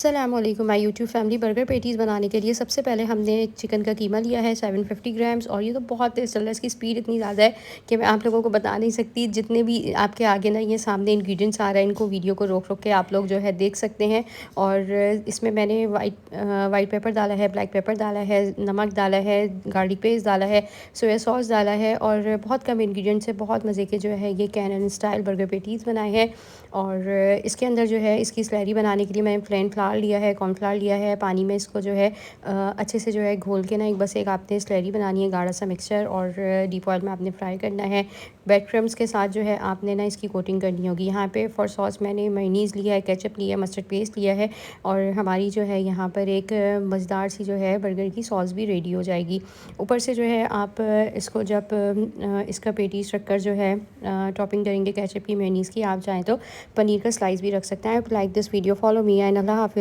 अस्सलामुअलैकुम my YouTube family. Burger patties बनाने के लिए सबसे पहले हमने चिकन का कीमा लिया है 750 ग्राम्स। और ये तो बहुत तेज़ चल रहा है, इसकी स्पीड इतनी ज़्यादा है कि मैं आप लोगों को बता नहीं सकती। जितने भी आपके आगे ना ये सामने इंग्रेडिएंट्स आ रहे हैं, इनको वीडियो को रोक रोक के आप लोग जो है देख सकते हैं। और इसमें मैंने वाइट पेपर डाला है, ब्लैक पेपर डाला है, नमक डाला है, गार्लिक पेस्ट डाला है, सोया सॉस डाला है और बहुत कम इंग्रेडिएंट्स से बहुत मज़े के जो है ये कैनन स्टाइल बर्गर पैटीज़ बनाए हैं। और इसके अंदर जो है इसकी स्लैरी बनाने के लिए मैंने प्लेन फ्लावर लिया है, कॉर्नफ्लावर लिया है। पानी में इसको जो है अच्छे से जो है घोल के ना एक आपने स्लैरी बनानी है, गाढ़ा सा मिक्सचर, और डीप ऑयल में आपने फ्राई करना है। ब्रेड क्रम्स के साथ जो है आपने ना इसकी कोटिंग करनी होगी। यहाँ पे फॉर सॉस मैंने मेयोनीज़ लिया है, केचप लिया है, मस्टर्ड पेस्ट लिया है। और हमारी जो है यहाँ पर एक मज़ेदार सी जो है बर्गर की सॉस भी रेडी हो जाएगी। ऊपर से जो है आप इसको जब इसका पेटी रख कर जो है टॉपिंग करेंगे केचप की, मेयोनीज़ की, आप चाहें तो पनीर का स्लाइस भी रख सकते हैं। I like this video, follow me and अल्लाह हाफ़िज़।